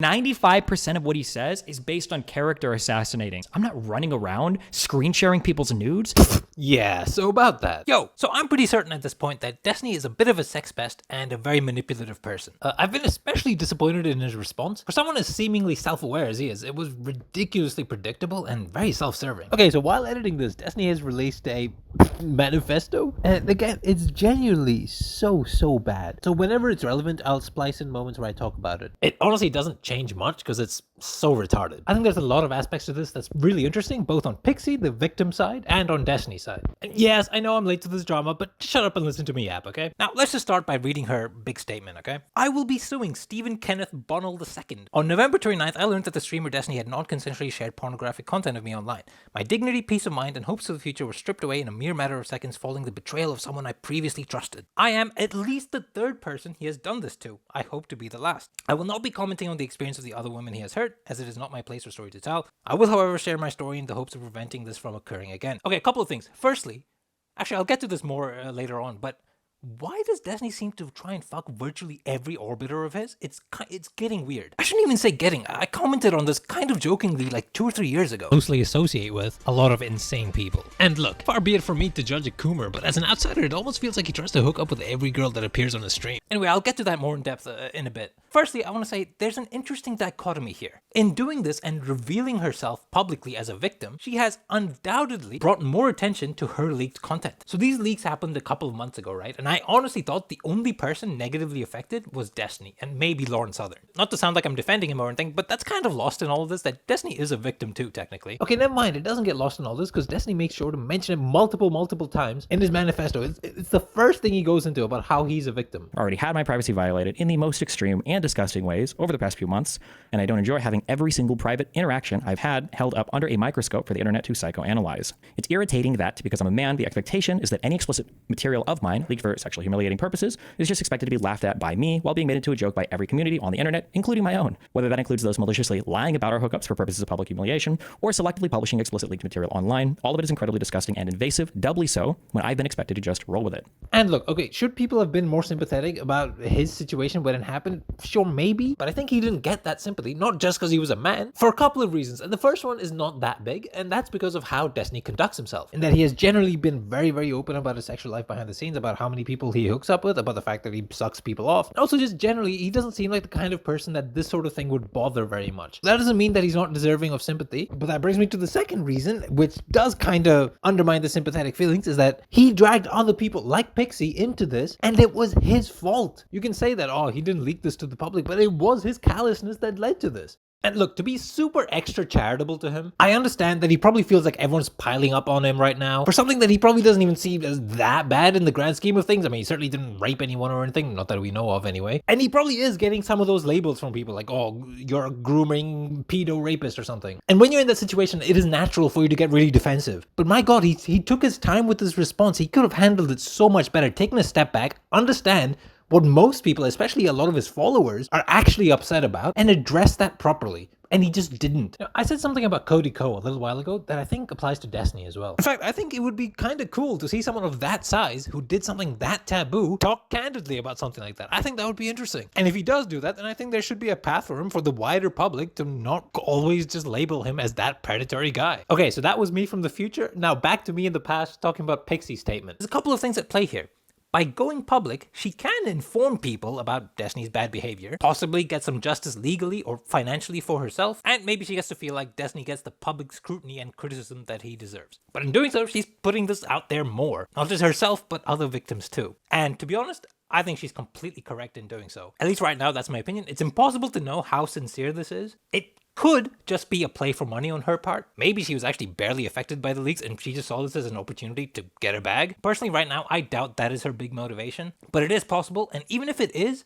95% of what he says is based on character assassinating. I'm not running around screen sharing people's nudes. Yeah, so about that. Yo, so I'm pretty certain at this point that Destiny is a bit of a sex pest and a very manipulative person. I've been especially disappointed in his response. For someone as seemingly self-aware as he is, it was ridiculously predictable and very self-serving. Okay, so while editing this, Destiny has released a manifesto, and again, it's genuinely so bad. So whenever it's relevant, I'll splice in moments where I talk about it. It honestly doesn't change much because it's so retarded. I think there's a lot of aspects to this that's really interesting, both on Pxie, the victim side, and on Destiny's side. And yes, I know I'm late to this drama, but shut up and listen to me, App, okay? Now, let's just start by reading her big statement, okay? I will be suing Stephen Kenneth Bonnell II. On November 29th, I learned that the streamer Destiny had not consensually shared pornographic content of me online. My dignity, peace of mind, and hopes for the future were stripped away in a mere matter of seconds following the betrayal of someone I previously trusted. I am at least the third person he has done this to. I hope to be the last. I will not be commenting on the experience of the other women he has hurt, as it is not my place or story to tell. I will, however, share my story in the hopes of preventing this from occurring again. Okay, a couple of things. Firstly, actually, I'll get to this more later on, but why does Destiny seem to try and fuck virtually every orbiter of his? It's getting weird. I shouldn't even say getting. I commented on this kind of jokingly like 2 or 3 years ago. Loosely associate with a lot of insane people. And look, far be it from me to judge a coomer, but as an outsider, it almost feels like he tries to hook up with every girl that appears on the stream. Anyway, I'll get to that more in depth in a bit. Firstly, I want to say there's an interesting dichotomy here. In doing this and revealing herself publicly as a victim, she has undoubtedly brought more attention to her leaked content. So these leaks happened a couple of months ago, right? And I honestly thought the only person negatively affected was Destiny, and maybe Lauren Southern. Not to sound like I'm defending him or anything, but that's kind of lost in all of this, that Destiny is a victim too, technically. Okay, never mind, it doesn't get lost in all this, because Destiny makes sure to mention it multiple times in his manifesto. It's the first thing he goes into about how he's a victim. Already had my privacy violated in the most extreme and disgusting ways over the past few months, and I don't enjoy having every single private interaction I've had held up under a microscope for the internet to psychoanalyze. It's irritating that, because I'm a man, the expectation is that any explicit material of mine leaked for sexually humiliating purposes is just expected to be laughed at by me while being made into a joke by every community on the internet, including my own. Whether that includes those maliciously lying about our hookups for purposes of public humiliation, or selectively publishing explicit leaked material online, all of it is incredibly disgusting and invasive, doubly so when I've been expected to just roll with it. And look, okay, should people have been more sympathetic about his situation when it happened? Sure, maybe, but I think he didn't get that sympathy, not just because he was a man, for a couple of reasons. And the first one is not that big, and that's because of how Destiny conducts himself, in that he has generally been very open about his sexual life behind the scenes, about how many people he hooks up with, about the fact that he sucks people off. And also just generally, he doesn't seem like the kind of person that this sort of thing would bother very much. That doesn't mean that he's not deserving of sympathy, but that brings me to the second reason, which does kind of undermine the sympathetic feelings, is that he dragged other people like Pxie into this, and it was his fault. You can say that, oh, he didn't leak this to the public, but it was his callousness that led to this. And look, to be super extra charitable to him, I understand that he probably feels like everyone's piling up on him right now for something that he probably doesn't even see as that bad in the grand scheme of things. I mean, he certainly didn't rape anyone or anything, not that we know of anyway. And he probably is getting some of those labels from people like, oh, you're a grooming pedo rapist or something. And when you're in that situation, it is natural for you to get really defensive. But my God, he took his time with his response. He could have handled it so much better, taking a step back, understand what most people, especially a lot of his followers, are actually upset about, and address that properly. And he just didn't. Now, I said something about Cody Ko a little while ago that I think applies to Destiny as well. In fact, I think it would be kind of cool to see someone of that size who did something that taboo talk candidly about something like that. I think that would be interesting. And if he does do that, then I think there should be a path for him for the wider public to not always just label him as that predatory guy. Okay, so that was me from the future. Now back to me in the past talking about Pxie's statement. There's a couple of things at play here. By going public, she can inform people about Destiny's bad behavior, possibly get some justice legally or financially for herself, and maybe she gets to feel like Destiny gets the public scrutiny and criticism that he deserves. But in doing so, she's putting this out there more. Not just herself, but other victims too. And to be honest, I think she's completely correct in doing so. At least right now, that's my opinion. It's impossible to know how sincere this is. It could just be a play for money on her part. Maybe she was actually barely affected by the leaks and she just saw this as an opportunity to get her bag. Personally, right now, I doubt that is her big motivation, but it is possible. And even if it is,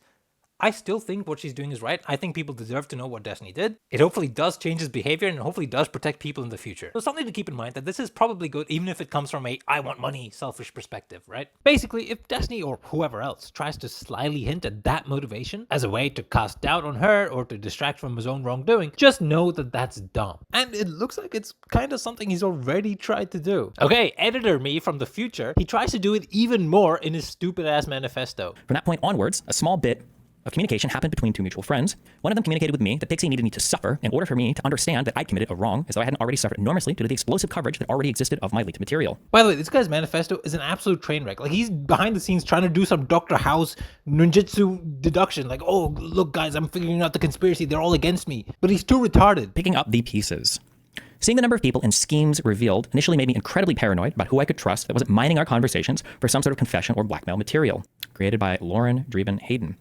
I still think what she's doing is right. I think people deserve to know what Destiny did. It hopefully does change his behavior and hopefully does protect people in the future. So something to keep in mind that this is probably good even if it comes from a I want money selfish perspective, right? Basically, if Destiny or whoever else tries to slyly hint at that motivation as a way to cast doubt on her or to distract from his own wrongdoing, just know that that's dumb. And it looks like it's kind of something he's already tried to do. Okay, editor me from the future, he tries to do it even more in his stupid ass manifesto. From that point onwards, a small bit of communication happened between two mutual friends. One of them communicated with me that Pxie needed me to suffer in order for me to understand that I'd committed a wrong, as though I hadn't already suffered enormously due to the explosive coverage that already existed of my leaked material. By the way, this guy's manifesto is an absolute train wreck. Like, he's behind the scenes trying to do some Dr. House ninjutsu deduction. Like, oh, look, guys, I'm figuring out the conspiracy. They're all against me. But he's too retarded. Picking up the pieces. Seeing the number of people and schemes revealed initially made me incredibly paranoid about who I could trust that wasn't mining our conversations for some sort of confession or blackmail material. Created by Lauren Dreben Hayden.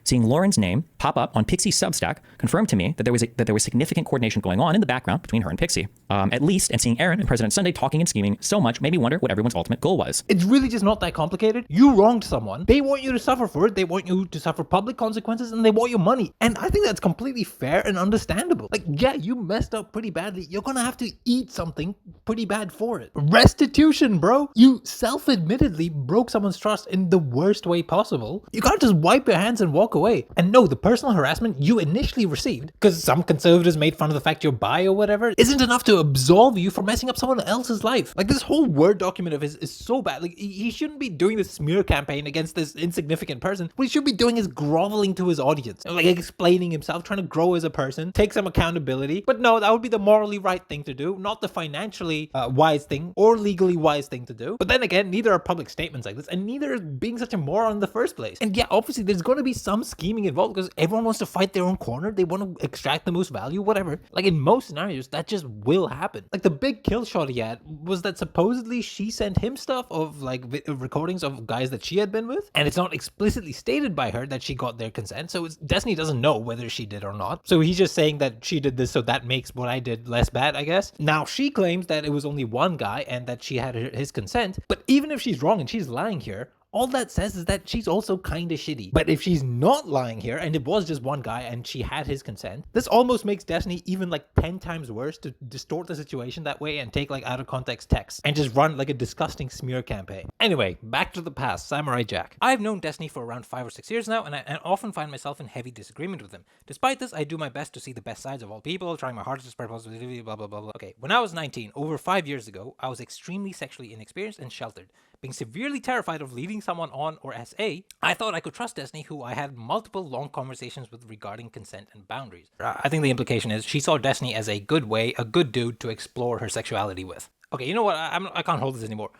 Seeing Lauren's name pop up on Pxie's Substack confirmed to me that there was significant coordination going on in the background between her and Pxie. At least, and seeing Aaron and President Sunday talking and scheming so much made me wonder what everyone's ultimate goal was. It's really just not that complicated. You wronged someone. They want you to suffer for it. They want you to suffer public consequences, and they want your money. And I think that's completely fair and understandable. Like, yeah, you messed up pretty badly. You're gonna have to eat something pretty bad for it. Restitution, bro. You self-admittedly broke someone's trust in the worst way possible. You can't just wipe your hands and walk away. And no, the personal harassment you initially received, because some conservatives made fun of the fact you're bi or whatever, isn't enough to absolve you for messing up someone else's life. Like, this whole Word document of his is so bad. Like, he shouldn't be doing this smear campaign against this insignificant person. What he should be doing is groveling to his audience, like explaining himself, trying to grow as a person, take some accountability. But no, that would be the morally right thing to do, not the financially wise thing or legally wise thing to do. But then again, neither are public statements like this, and neither is being such a moron in the first place. And yeah, obviously there's going to be some scheming involved because everyone wants to fight their own corner. They want to extract the most value, whatever. Like, in most scenarios, that just will happen. Like, the big kill shot he had was that supposedly she sent him stuff of like recordings of guys that she had been with, and it's not explicitly stated by her that she got their consent, so Destiny doesn't know whether she did or not. So he's just saying that she did this, so that makes what I did less bad, I guess. Now she claims that it was only one guy and that she had his consent, but even if she's wrong and she's lying here, all that says is that she's also kind of shitty. But if she's not lying here and it was just one guy and she had his consent, this almost makes Destiny even like 10 times worse to distort the situation that way and take like out of context text and just run like a disgusting smear campaign. Anyway, back to the past, Samurai Jack. I've known Destiny for around 5 or 6 years now, and I often find myself in heavy disagreement with him. Despite this, I do my best to see the best sides of all people, trying my hardest to spread positivity, blah blah blah blah. Okay, when I was 19, over 5 years ago, I was extremely sexually inexperienced and sheltered. Being severely terrified of leading someone on or SA, I thought I could trust Destiny, who I had multiple long conversations with regarding consent and boundaries. I think the implication is she saw Destiny as a good way, a good dude to explore her sexuality with. Okay, you know what? I can't hold this anymore.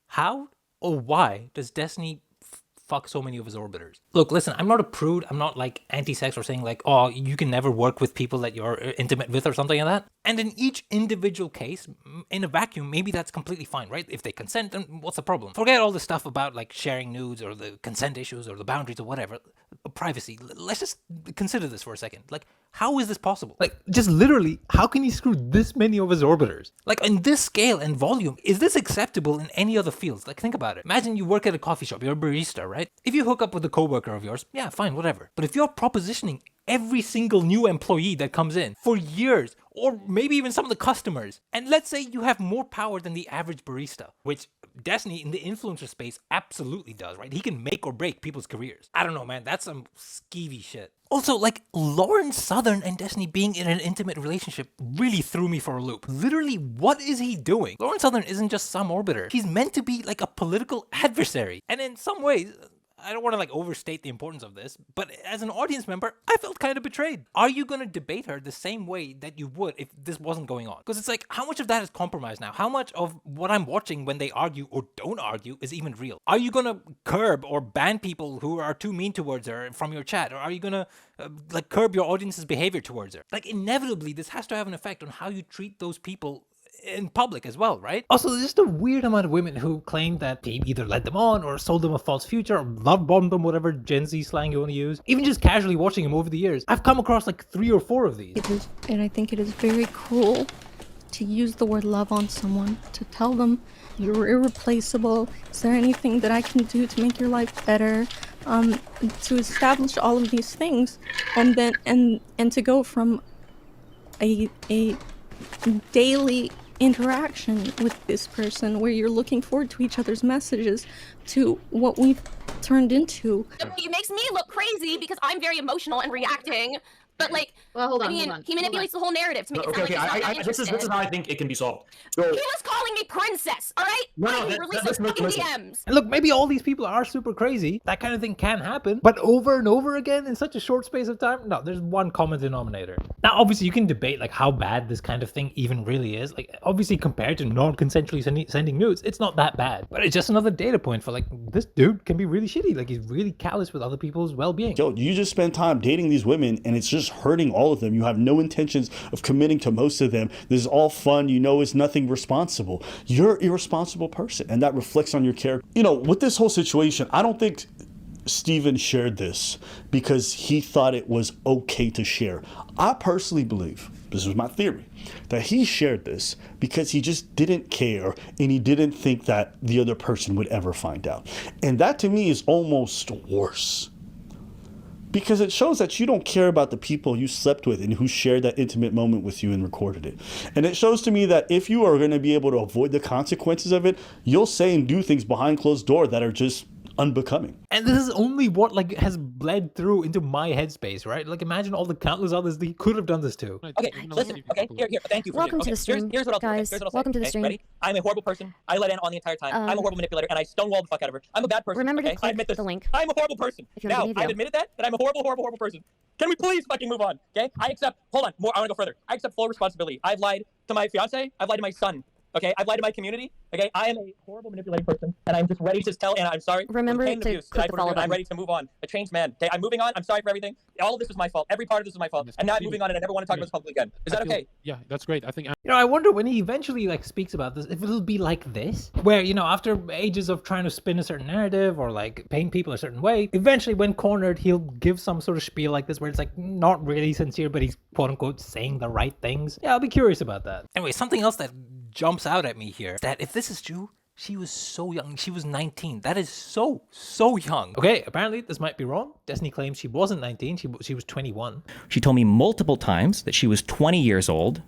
How or why does Destiny fuck so many of his orbiters? Look, listen, I'm not a prude. I'm not like anti-sex or saying like, oh, you can never work with people that you're intimate with or something like that. And in each individual case, in a vacuum, maybe that's completely fine, right? If they consent, then what's the problem? Forget all the stuff about like sharing nudes or the consent issues or the boundaries or whatever. Privacy. Let's just consider this for a second. Like, how is this possible? Like, just literally, how can he screw this many of his orbiters? Like, in this scale and volume, is this acceptable in any other fields? Like, think about it. Imagine you work at a coffee shop, you're a barista, right? If you hook up with a coworker of yours, yeah, fine, whatever. But if you're propositioning every single new employee that comes in for years, or maybe even some of the customers, and let's say you have more power than the average barista, which Destiny in the influencer space absolutely does, right? He can make or break people's careers. I don't know, man. That's some skeevy shit. Also, like, Lawrence Southern and Destiny being in an intimate relationship really threw me for a loop. Literally, what is he doing? Lawrence Southern isn't just some orbiter. He's meant to be like a political adversary. And in some ways, I don't want to like overstate the importance of this, but as an audience member, I felt kind of betrayed. Are you going to debate her the same way that you would if this wasn't going on? Because it's like, how much of that is compromised now? How much of what I'm watching when they argue or don't argue is even real? Are you going to curb or ban people who are too mean towards her from your chat? Or are you going to like curb your audience's behavior towards her? Like, inevitably, this has to have an effect on how you treat those people in public as well, right? Also, there's just a weird amount of women who claim that he either led them on or sold them a false future or love bombed them, whatever Gen Z slang you want to use. Even just casually watching him over the years, I've come across like 3 or 4 of these. And I think it is very cruel to use the word love on someone, to tell them you're irreplaceable. Is there anything that I can do to make your life better? To establish all of these things, and then and to go from a daily interaction with this person where you're looking forward to each other's messages to what we've turned into. It makes me look crazy because I'm very emotional and reacting But like, Well, hold on, I mean, hold on. he manipulates the whole narrative to make it sound Okay, like he's not this is interested. how I think it can be solved. So, He was calling me princess, all right? No, I that- released listen, those fucking listen. DMs. And look, maybe all these people are super crazy. That kind of thing can happen. But over and over again in such a short space of time? No, there's one common denominator. Now, obviously, you can debate like how bad this kind of thing even really is. Like, obviously, compared to non-consensually sending nudes, it's not that bad. But it's just another data point for like, this dude can be really shitty. Like, he's really callous with other people's well-being. Yo, you just spend time dating these women and it's just hurting all of them. You have no intentions of committing to most of them. This is all fun. You know, it's nothing responsible. You're an irresponsible person, and that reflects on your character. You know, with this whole situation, I don't think Steven shared this because he thought it was okay to share. I personally believe, this is my theory, that he shared this because he just didn't care and he didn't think that the other person would ever find out. And that to me is almost worse. Because it shows that you don't care about the people you slept with and who shared that intimate moment with you and recorded it. And it shows to me that if you are going to be able to avoid the consequences of it, you'll say and do things behind closed door that are just unbecoming. And this is only what like has bled through into my headspace, right? Like imagine all the countless others that he could have done this to. okay, listen. Okay, here. Thank you. For Welcome okay, to the stream, here's what I'll guys. do. Here's what I'll say. Welcome to the Okay, stream. Ready? I'm a horrible person. I let in on the entire time. I'm a horrible manipulator, and I stonewalled the fuck out of her. I'm a bad person. Remember to okay? I click admit this. the link I'm a horrible person. if you want Now, to give me a I've video. admitted that I'm a horrible person. Can we please fucking move on? Okay? I accept. Hold on. More. I want to go further. I accept full responsibility. I've lied to my fiance. I've lied to my son. Okay, I've lied to my community. Okay, I am a horrible manipulating person, and I'm just ready to tell. And I'm sorry. Remember for the pain and to abuse click that I the put her follow through, and I'm button. ready to move on. A changed man. Okay, I'm moving on. I'm sorry for everything. All of this was my fault. Every part of this was my fault. And now I'm moving on, and I never want to talk about this publicly again. Is that okay? Yeah, that's great. I think You know, I wonder when he eventually like speaks about this, if it'll be like this, where, you know, after ages of trying to spin a certain narrative or like paint people a certain way, eventually when cornered, he'll give some sort of spiel like this where it's like not really sincere, but he's quote unquote saying the right things. Yeah, I'll be curious about that. Anyway, something else that jumps out at me here, that if this is true, she was so young. She was 19. That is so young. Okay, apparently this might be wrong. Destiny claims she wasn't 19. She was 21. She told me multiple times that she was 20 years old.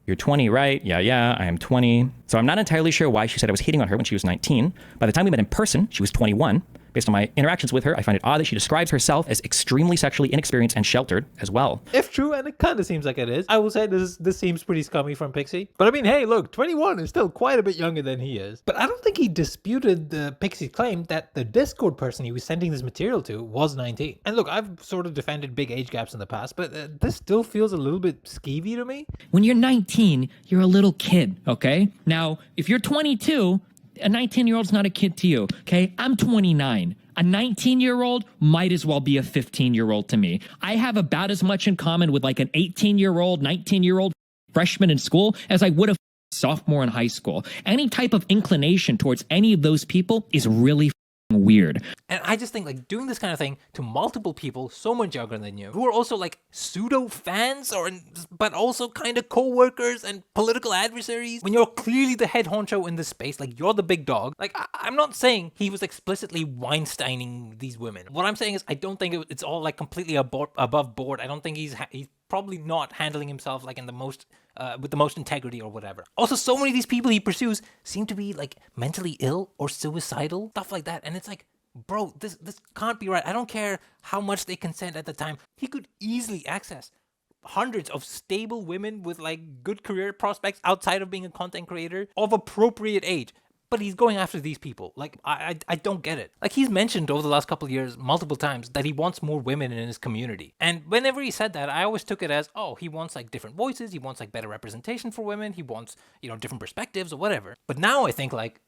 You're 20, right? Yeah, I am 20. So I'm not entirely sure why she said I was hitting on her when she was 19. By the time we met in person, she was 21. Based on my interactions with her, I find it odd that she describes herself as extremely sexually inexperienced and sheltered as well. If true, and it kind of seems like it is, I will say this seems pretty scummy from Pxie. But I mean, hey, look, 21 is still quite a bit younger than he is. But I don't think he disputed the Pxie's claim that the Discord person he was sending this material to was 19. And look, I've sort of defended big age gaps in the past, but this still feels a little bit skeevy to me. When you're 19, you're a little kid, okay? Now, if you're 22, a 19-year-old's not a kid to you, okay? I'm 29. A 19-year-old might as well be a 15-year-old to me. I have about as much in common with like an 18-year-old, 19-year-old freshman in school as I would a sophomore in high school. Any type of inclination towards any of those people is really weird. And I just think like doing this kind of thing to multiple people so much younger than you, who are also like pseudo fans but also kind of co-workers and political adversaries, when you're clearly the head honcho in this space, like you're the big dog. Like I'm not saying he was explicitly Weinsteining these women. What I'm saying is I don't think it's all like completely above board. I don't think he's probably not handling himself like in the most with the most integrity or whatever. Also, so many of these people he pursues seem to be like mentally ill or suicidal, stuff like that. And it's like, bro, this can't be right. I don't care how much they consent at the time. He could easily access hundreds of stable women with like good career prospects outside of being a content creator of appropriate age. But he's going after these people. Like, I don't get it. Like, he's mentioned over the last couple of years multiple times that he wants more women in his community. And whenever he said that, I always took it as, oh, he wants, like, different voices. He wants, like, better representation for women. He wants, you know, different perspectives or whatever. But now I think, like,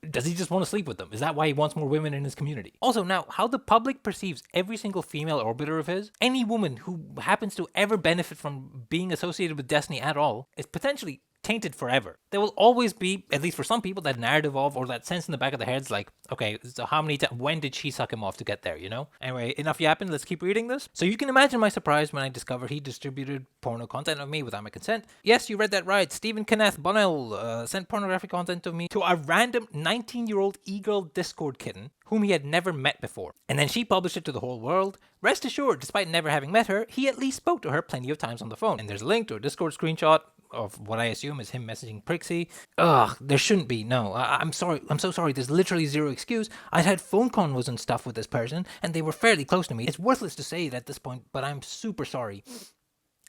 does he just want to sleep with them? Is that why he wants more women in his community? Also, now, how the public perceives every single female orbiter of his, any woman who happens to ever benefit from being associated with Destiny at all, is potentially tainted forever. There will always be, at least for some people, that narrative of, or that sense in the back of their heads, like, okay, so how many times, when did she suck him off to get there, you know? Anyway, enough yapping, let's keep reading this. So you can imagine my surprise when I discovered he distributed porno content of me without my consent. Yes, you read that right. Stephen Kenneth Bonnell sent pornographic content of me to a random 19-year-old e-girl Discord kitten whom he had never met before. And then she published it to the whole world. Rest assured, despite never having met her, he at least spoke to her plenty of times on the phone. And there's a link to a Discord screenshot of what I assume is him messaging Pxie. Ugh, there shouldn't be. No, I'm sorry. I'm so sorry. There's literally zero excuse. I'd had phone convos and stuff with this person, and they were fairly close to me. It's worthless to say it at this point, but I'm super sorry.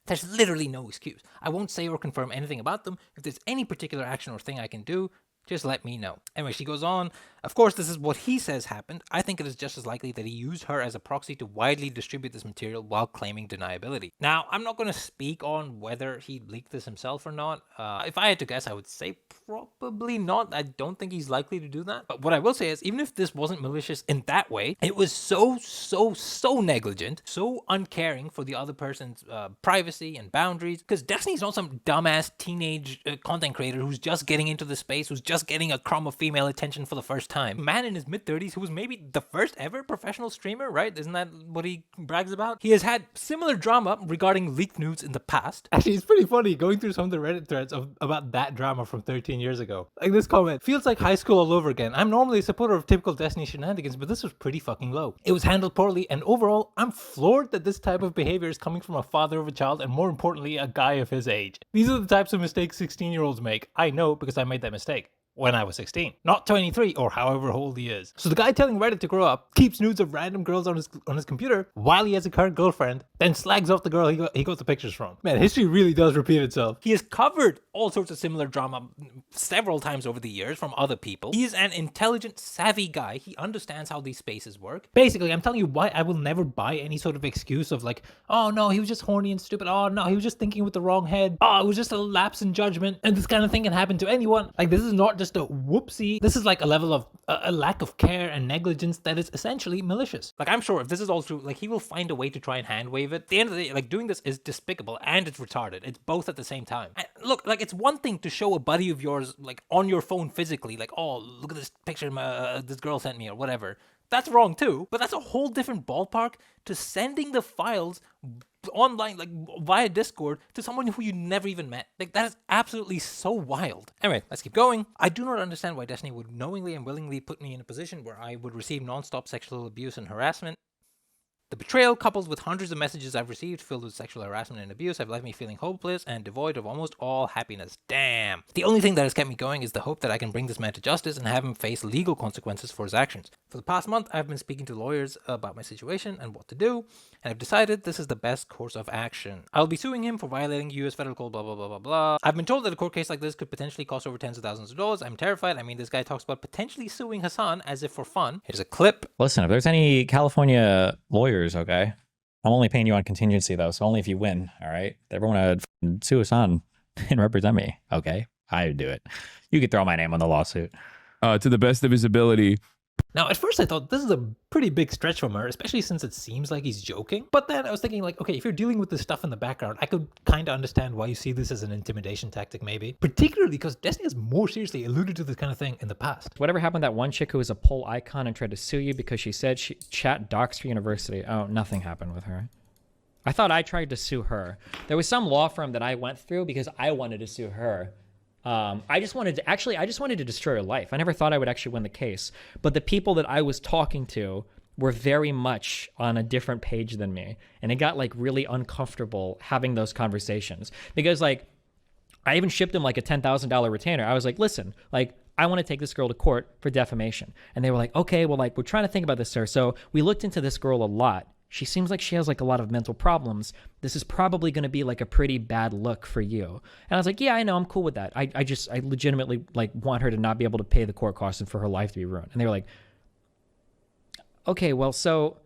There's literally no excuse. I won't say or confirm anything about them. If there's any particular action or thing I can do, just let me know. Anyway, she goes on. Of course, this is what he says happened. I think it is just as likely that he used her as a proxy to widely distribute this material while claiming deniability. Now, I'm not going to speak on whether he leaked this himself or not. If I had to guess, I would say probably not. I don't think he's likely to do that. But what I will say is, even if this wasn't malicious in that way, it was so negligent, so uncaring for the other person's privacy and boundaries. Because Destiny's not some dumbass teenage content creator who's just getting into the space, who's just getting a crumb of female attention for the first time. Man in his mid-30s who was maybe the first ever professional streamer, right? Isn't that what he brags about? He has had similar drama regarding leaked nudes in the past. Actually, it's pretty funny going through some of the Reddit threads about that drama from 13 years ago. Like this comment, feels like high school all over again. I'm normally a supporter of typical Destiny shenanigans, but this was pretty fucking low. It was handled poorly, and overall, I'm floored that this type of behavior is coming from a father of a child, and more importantly, a guy of his age. These are the types of mistakes 16-year-olds make. I know because I made that mistake. When I was 16, not 23 or however old he is. So the guy telling Reddit to grow up keeps nudes of random girls on his computer while he has a current girlfriend, then slags off the girl he got the pictures from. Man, history really does repeat itself. He has covered all sorts of similar drama several times over the years from other people. He is an intelligent, savvy guy. He understands how these spaces work. Basically, I'm telling you why I will never buy any sort of excuse of like, oh no, he was just horny and stupid. Oh no, he was just thinking with the wrong head. Oh, it was just a lapse in judgment. And this kind of thing can happen to anyone. Like, this is not just a whoopsie. This is like a level of a lack of care and negligence that is essentially malicious. Like, I'm sure if this is all true, like, he will find a way to try and hand wave it. At the end of the day, like, doing this is despicable and it's retarded. It's both at the same time. And look, like, it's one thing to show a buddy of yours, like, on your phone physically, like, oh, look at this picture this girl sent me or whatever. That's wrong too, but that's a whole different ballpark to sending the files online, like via Discord, to someone who you never even met. Like, that is absolutely so wild. Anyway, let's keep going. I do not understand why Destiny would knowingly and willingly put me in a position where I would receive non-stop sexual abuse and harassment. The betrayal, coupled with hundreds of messages I've received filled with sexual harassment and abuse, have left me feeling hopeless and devoid of almost all happiness. Damn. The only thing that has kept me going is the hope that I can bring this man to justice and have him face legal consequences for his actions. For the past month, I've been speaking to lawyers about my situation and what to do, and I've decided this is the best course of action. I'll be suing him for violating U.S. federal code, blah, blah, blah, blah, blah. I've been told that a court case like this could potentially cost over tens of thousands of dollars. I'm terrified. I mean, this guy talks about potentially suing Hassan as if for fun. Here's a clip. Listen, if there's any California lawyers, okay, I'm only paying you on contingency, though, so only if you win, all right? If everyone would sue us on and represent me, okay? I would do it. You could throw my name on the lawsuit. To the best of his ability. Now, at first I thought this is a pretty big stretch from her, especially since it seems like he's joking. But then I was thinking, like, okay, if you're dealing with this stuff in the background, I could kind of understand why you see this as an intimidation tactic, maybe. Particularly because Destiny has more seriously alluded to this kind of thing in the past. Whatever happened to that one chick who was a poll icon and tried to sue you because she said she chat docs for university? Oh, nothing happened with her. I thought I tried to sue her. There was some law firm that I went through because I wanted to sue her. I just wanted to destroy her life. I never thought I would actually win the case. But the people that I was talking to were very much on a different page than me. And it got like really uncomfortable having those conversations. Because like, I even shipped him like a $10,000 retainer. I was like, listen, like, I want to take this girl to court for defamation. And they were like, okay, well, like, we're trying to think about this, sir. So we looked into this girl a lot. She seems like she has like a lot of mental problems. This is probably going to be like a pretty bad look for you. And I was like, yeah, I know, I'm cool with that. I legitimately like want her to not be able to pay the court costs and for her life to be ruined. And they were like, okay, well, so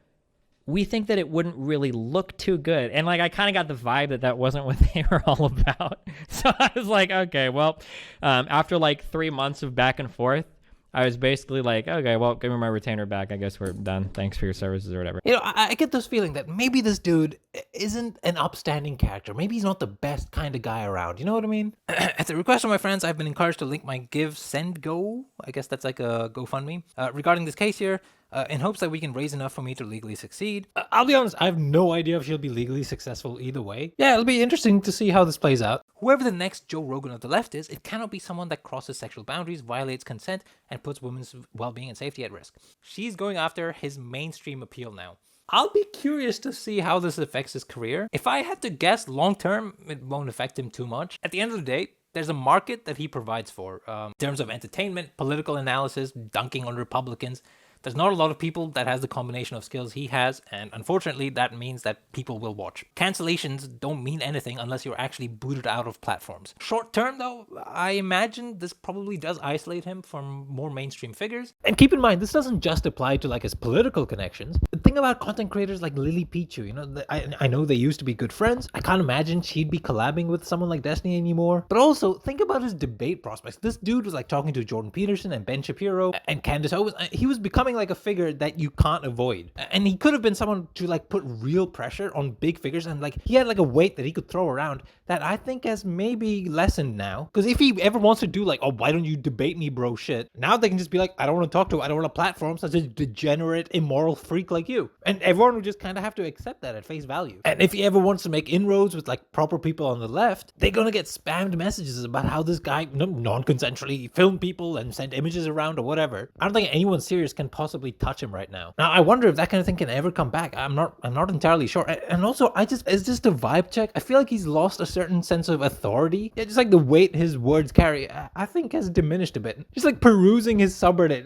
we think that it wouldn't really look too good. And like, I kind of got the vibe that that wasn't what they were all about. So I was like, okay, well, after like 3 months of back and forth, I was basically like, okay, well, give me my retainer back. I guess we're done. Thanks for your services or whatever. You know, I get this feeling that maybe this dude isn't an upstanding character. Maybe he's not the best kind of guy around. You know what I mean? At the request of my friends, I've been encouraged to link my Give, Send, Go. I guess that's like a GoFundMe. Regarding this case here, in hopes that we can raise enough for me to legally succeed. I'll be honest, I have no idea if she'll be legally successful either way. Yeah, it'll be interesting to see how this plays out. Whoever the next Joe Rogan of the left is, it cannot be someone that crosses sexual boundaries, violates consent, and puts women's well-being and safety at risk. She's going after his mainstream appeal now. I'll be curious to see how this affects his career. If I had to guess, long term, it won't affect him too much. At the end of the day, there's a market that he provides for in terms of entertainment, political analysis, dunking on Republicans. There's not a lot of people that has the combination of skills he has, and unfortunately that means that people will watch. Cancellations don't mean anything unless you're actually booted out of platforms. Short term though, I imagine this probably does isolate him from more mainstream figures. And keep in mind, this doesn't just apply to like his political connections. The thing about content creators like Lily Pxie, you know, I know they used to be good friends. I can't imagine she'd be collabing with someone like Destiny anymore. But also, think about his debate prospects. This dude was like talking to Jordan Peterson and Ben Shapiro and Candace Owens. He was becoming like a figure that you can't avoid, and he could have been someone to like put real pressure on big figures, and like he had like a weight that he could throw around that I think has maybe lessened now. Because if he ever wants to do like, oh, why don't you debate me, bro, shit, now they can just be like, I don't want to talk to, I don't want a platform such a degenerate, immoral freak like you, and everyone would just kind of have to accept that at face value. And if he ever wants to make inroads with like proper people on the left, they're gonna get spammed messages about how this guy non-consensually filmed people and sent images around or whatever. I don't think anyone serious can possibly touch him right now. Now I wonder if that kind of thing can ever come back. I'm not entirely sure. And also, it's just a vibe check. I feel like he's lost a certain sense of authority. Yeah, just like the weight his words carry, I think has diminished a bit. Just like perusing his subreddit,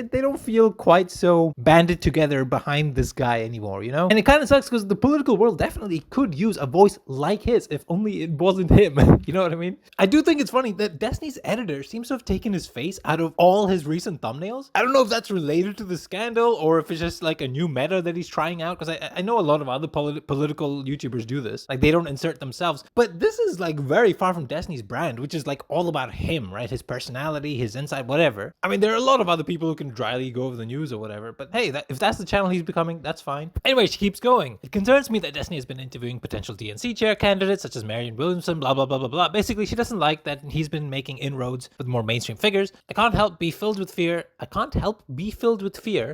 they don't feel quite so banded together behind this guy anymore, you know? And it kind of sucks because the political world definitely could use a voice like his if only it wasn't him. You know what I mean? I do think it's funny that Destiny's editor seems to have taken his face out of all his recent thumbnails. I don't know if that's related to the scandal or if it's just like a new meta that he's trying out, because I know a lot of other political YouTubers do this. Like, they don't insert themselves, but this is like very far from Destiny's brand, which is like all about him, right? His personality, his insight, whatever. I mean, there are a lot of other people who can dryly go over the news or whatever, but hey, if that's the channel he's becoming, that's fine. Anyway, she keeps going. It concerns me that Destiny has been interviewing potential DNC chair candidates such as Marianne Williamson, blah blah blah blah blah. Basically, she doesn't like that he's been making inroads with more mainstream figures. I can't help be filled with fear.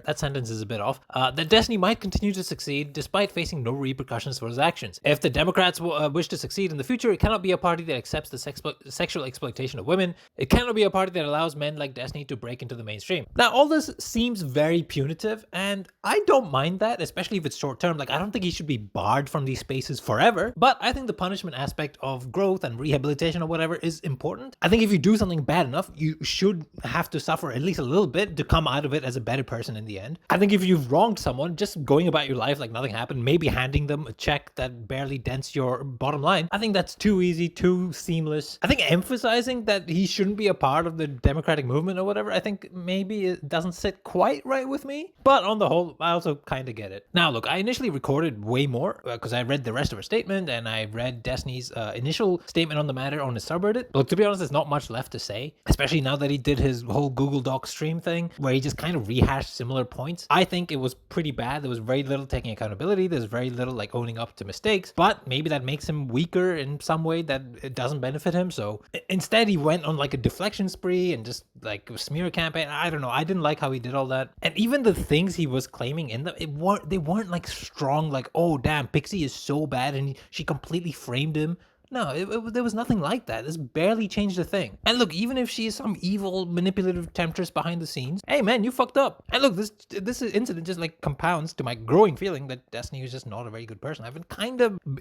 That sentence is a bit off. That Destiny might continue to succeed despite facing no repercussions for his actions. If the Democrats wish to succeed in the future, it cannot be a party that accepts the sexual exploitation of women. It cannot be a party that allows men like Destiny to break into the mainstream. Now, all this seems very punitive, and I don't mind that, especially if it's short term. Like, I don't think he should be barred from these spaces forever, but I think the punishment aspect of growth and rehabilitation or whatever is important. I think if you do something bad enough, you should have to suffer at least a little bit to come out of it as a better person in the end. I think if you've wronged someone, just going about your life like nothing happened, maybe handing them a check that barely dents your bottom line, I think that's too easy, too seamless. I think emphasizing that he shouldn't be a part of the democratic movement or whatever, I think maybe it doesn't sit quite right with me, but on the whole, I also kind of get it. Now look, I initially recorded way more because I read the rest of her statement and I read Destiny's initial statement on the matter on his subreddit. Look, to be honest, there's not much left to say, especially now that he did his whole Google Doc stream thing where he just kind of rehashed similar points. I think it was pretty bad. There was very little taking accountability. There's very little like owning up to mistakes, but maybe that makes him weaker in some way that it doesn't benefit him. So instead he went on like a deflection spree and just like a smear campaign. I don't know. I didn't like how he did all that. And even the things he was claiming in them, they weren't like strong, like, oh damn, Pxie is so bad and she completely framed him. No, there was nothing like that. This barely changed a thing. And look, even if she is some evil, manipulative temptress behind the scenes, hey man, you fucked up. And look, this incident just like compounds to my growing feeling that Destiny is just not a very good person.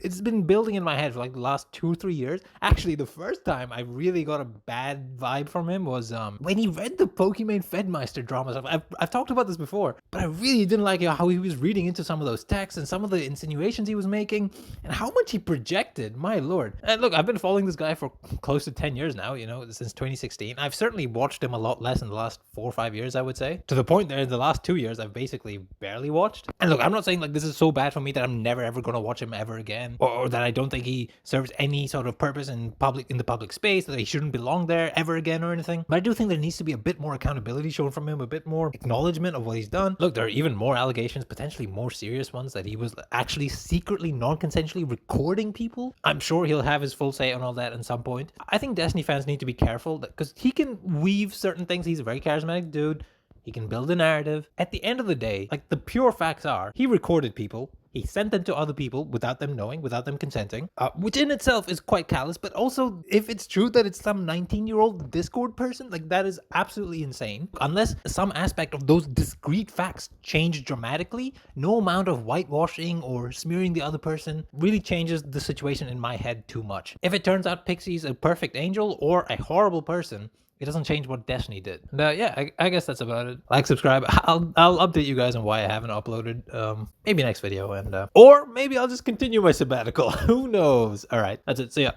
It's been building in my head for like the last 2-3 years. Actually, the first time I really got a bad vibe from him was when he read the Pokemon Fedmeister drama stuff. I've talked about this before, but I really didn't like how he was reading into some of those texts and some of the insinuations he was making and how much he projected, my lord. And look, I've been following this guy for close to 10 years now, you know, since 2016. I've certainly watched him a lot less in the last 4 or 5 years, I would say. To the point that in the last 2 years, I've basically barely watched. And look, I'm not saying like this is so bad for me that I'm never ever going to watch him ever again, or that I don't think he serves any sort of purpose in the public space, that he shouldn't belong there ever again or anything. But I do think there needs to be a bit more accountability shown from him, a bit more acknowledgement of what he's done. Look, there are even more allegations, potentially more serious ones, that he was actually secretly, non-consensually recording people. I'm sure he'll have his full say on all that at some point. I think Destiny fans need to be careful because he can weave certain things. He's a very charismatic dude. He can build a narrative. At the end of the day, like, the pure facts are, he recorded people. He sent them to other people without them knowing, without them consenting, which in itself is quite callous. But also, if it's true that it's some 19-year-old Discord person, like that is absolutely insane. Unless some aspect of those discrete facts change dramatically, no amount of whitewashing or smearing the other person really changes the situation in my head too much. If it turns out Pxie's a perfect angel or a horrible person, it doesn't change what Destiny did. And, yeah, I guess that's about it. Like, subscribe. I'll update you guys on why I haven't uploaded. Maybe next video, and or maybe I'll just continue my sabbatical. Who knows? All right, that's it. See ya.